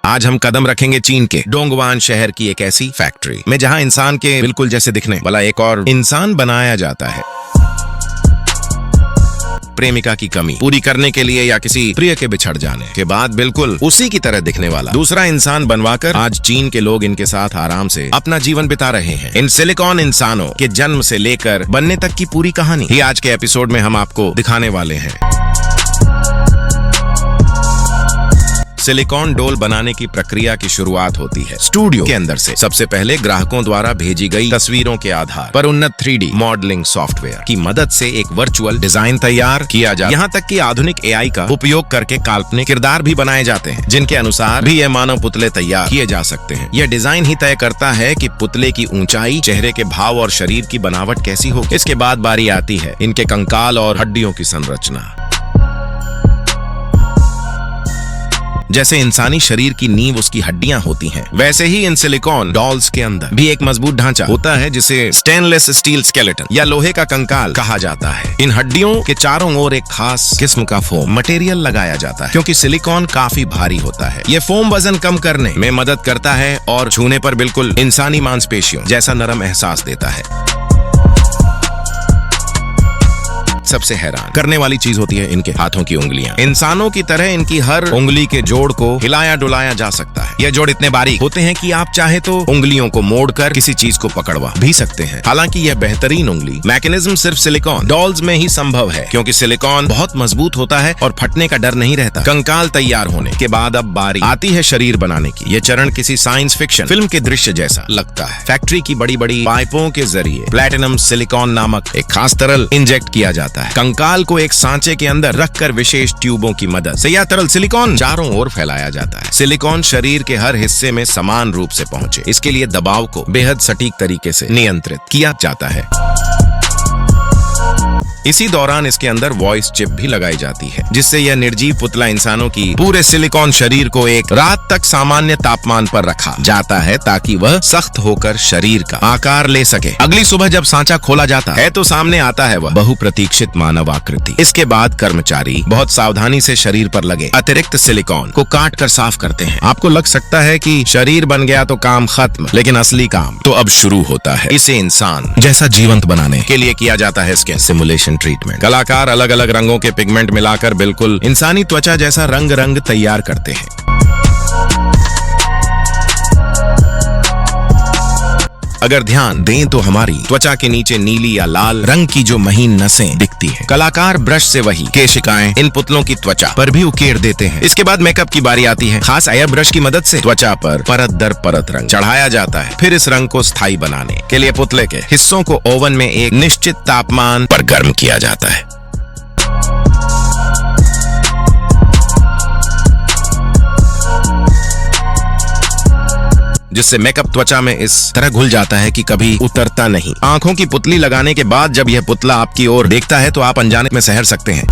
आज हम कदम रखेंगे चीन के डोंगवान शहर की एक ऐसी फैक्ट्री में जहां इंसान के बिल्कुल जैसे दिखने वाला एक और इंसान बनाया जाता है। प्रेमिका की कमी पूरी करने के लिए या किसी प्रिय के बिछड़ जाने के बाद बिल्कुल उसी की तरह दिखने वाला दूसरा इंसान बनवाकर आज चीन के लोग इनके साथ आराम से अपना जीवन बिता रहे हैं। इन सिलिकॉन इंसानों के जन्म से लेकर बनने तक की पूरी कहानी ही आज के एपिसोड में हम आपको दिखाने वाले हैं। सिलिकॉन डोल बनाने की प्रक्रिया की शुरुआत होती है स्टूडियो के अंदर से। सबसे पहले ग्राहकों द्वारा भेजी गई तस्वीरों के आधार पर उन्नत 3D मॉडलिंग सॉफ्टवेयर की मदद से एक वर्चुअल डिजाइन तैयार किया जाता है। यहाँ तक कि आधुनिक AI का उपयोग करके काल्पनिक किरदार भी बनाए जाते हैं जिनके अनुसार भी ये मानव पुतले तैयार किए जा सकते हैं। यह डिजाइन ही तय करता है कि पुतले की ऊंचाई, चेहरे के भाव और शरीर की बनावट कैसी हो। इसके बाद बारी आती है इनके कंकाल और हड्डियों की संरचना। जैसे इंसानी शरीर की नींव उसकी हड्डियां होती हैं, वैसे ही इन सिलिकॉन डॉल्स के अंदर भी एक मजबूत ढांचा होता है जिसे स्टेनलेस स्टील स्केलेटन या लोहे का कंकाल कहा जाता है। इन हड्डियों के चारों ओर एक खास किस्म का फोम मटेरियल लगाया जाता है क्योंकि सिलिकॉन काफी भारी होता है। ये फोम वजन कम करने में मदद करता है और छूने पर बिल्कुल इंसानी मांसपेशियों जैसा नरम एहसास देता है। सबसे हैरान करने वाली चीज होती है इनके हाथों की उंगलियां। इंसानों की तरह इनकी हर उंगली के जोड़ को हिलाया डुलाया जा सकता है। यह जोड़ इतने बारीक होते हैं कि आप चाहे तो उंगलियों को मोड़कर किसी चीज को पकड़वा भी सकते हैं। हालांकि यह बेहतरीन उंगली मैकेनिज्म सिर्फ सिलिकॉन डॉल्स में ही संभव है क्योंकि सिलिकॉन बहुत मजबूत होता है और फटने का डर नहीं रहता। कंकाल तैयार होने के बाद अब बारी आती है शरीर बनाने की। यह चरण किसी साइंस फिक्शन फिल्म के दृश्य जैसा लगता है। फैक्ट्री की बड़ी बड़ी पाइपों के जरिए प्लैटिनम सिलिकॉन नामक एक खास तरल इंजेक्ट किया जाता है। कंकाल को एक सांचे के अंदर रखकर विशेष ट्यूबों की मदद से यह तरल सिलिकॉन चारों ओर फैलाया जाता है। सिलिकॉन शरीर के हर हिस्से में समान रूप से पहुंचे, इसके लिए दबाव को बेहद सटीक तरीके से नियंत्रित किया जाता है। इसी दौरान इसके अंदर वॉइस चिप भी लगाई जाती है जिससे यह निर्जीव पुतला इंसानों की पूरे सिलिकॉन शरीर को एक रात तक सामान्य तापमान पर रखा जाता है ताकि वह सख्त होकर शरीर का आकार ले सके। अगली सुबह जब सांचा खोला जाता है तो सामने आता है वह बहुप्रतीक्षित मानव आकृति। इसके बाद कर्मचारी बहुत सावधानी से शरीर पर लगे अतिरिक्त सिलिकॉन को काट कर साफ करते हैं। आपको लग सकता है कि शरीर बन गया तो काम खत्म, लेकिन असली काम तो अब शुरू होता है। इसे इंसान जैसा जीवंत बनाने के लिए किया जाता है स्किन सिमुलेशन ट्रीटमेंट। कलाकार अलग अलग रंगों के पिगमेंट मिलाकर बिल्कुल इंसानी त्वचा जैसा रंग तैयार करते हैं। अगर ध्यान दें तो हमारी त्वचा के नीचे नीली या लाल रंग की जो महीन नसें दिखती हैं, कलाकार ब्रश से वही केशिकाएं इन पुतलों की त्वचा पर भी उकेर देते हैं। इसके बाद मेकअप की बारी आती है। खास एयर ब्रश की मदद से त्वचा पर परत दर परत रंग चढ़ाया जाता है। फिर इस रंग को स्थायी बनाने के लिए पुतले के हिस्सों को ओवन में एक निश्चित तापमान पर गर्म किया जाता है। जिससे मेकअप त्वचा में इस तरह घुल जाता है कि कभी उतरता नहीं। आंखों की पुतली लगाने के बाद जब यह पुतला आपकी ओर देखता है तो आप अनजाने में सहर सकते हैं।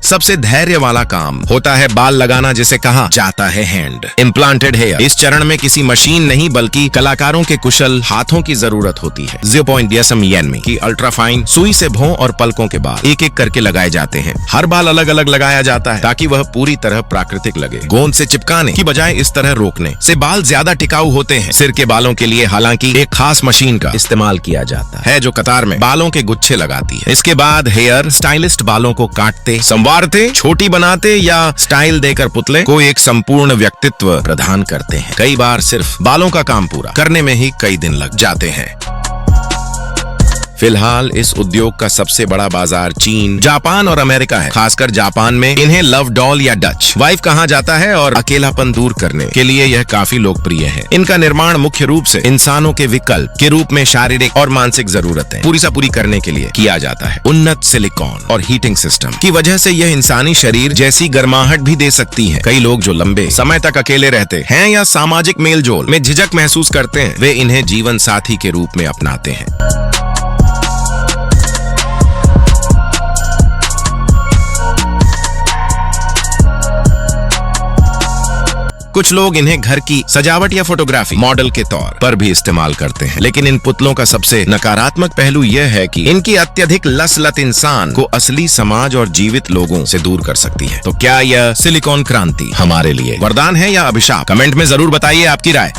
सबसे धैर्य वाला काम होता है बाल लगाना, जिसे कहा जाता है हैंड इम्प्लांटेड हेयर। इस चरण में किसी मशीन नहीं बल्कि कलाकारों के कुशल हाथों की जरूरत होती है। 0.0 यानी की अल्ट्राफाइन सुई से भौं और पलकों के बाल एक एक करके लगाए जाते हैं। हर बाल अलग अलग लगाया जाता है ताकि वह पूरी तरह प्राकृतिक लगे। गोंद से चिपकाने की बजाय इस तरह रोकने से बाल ज्यादा टिकाऊ होते हैं। सिर के बालों के लिए हालांकि एक खास मशीन का इस्तेमाल किया जाता है जो कतार में बालों के गुच्छे लगाती है। इसके बाद हेयर स्टाइलिस्ट बालों को काटते, छोटी बनाते या स्टाइल देकर पुतले को एक संपूर्ण व्यक्तित्व प्रदान करते हैं। कई बार सिर्फ बालों का काम पूरा करने में ही कई दिन लग जाते हैं। फिलहाल इस उद्योग का सबसे बड़ा बाजार चीन, जापान और अमेरिका है। खासकर जापान में इन्हें लव डॉल या डच वाइफ कहा जाता है और अकेलापन दूर करने के लिए यह काफी लोकप्रिय है। इनका निर्माण मुख्य रूप से इंसानों के विकल्प के रूप में शारीरिक और मानसिक जरूरतें पूरी करने के लिए किया जाता है। उन्नत सिलिकॉन और हीटिंग सिस्टम की वजह से यह इंसानी शरीर जैसी गर्माहट भी दे सकती है। कई लोग जो लंबे समय तक अकेले रहते हैं या सामाजिक मेलजोल में झिझक महसूस करते हैं, वे इन्हें जीवन साथी के रूप में अपनाते हैं। कुछ लोग इन्हें घर की सजावट या फोटोग्राफी मॉडल के तौर पर भी इस्तेमाल करते हैं। लेकिन इन पुतलों का सबसे नकारात्मक पहलू यह है कि इनकी अत्यधिक लत इंसान को असली समाज और जीवित लोगों से दूर कर सकती है। तो क्या यह सिलिकॉन क्रांति हमारे लिए वरदान है या अभिशाप? कमेंट में जरूर बताइए आपकी राय।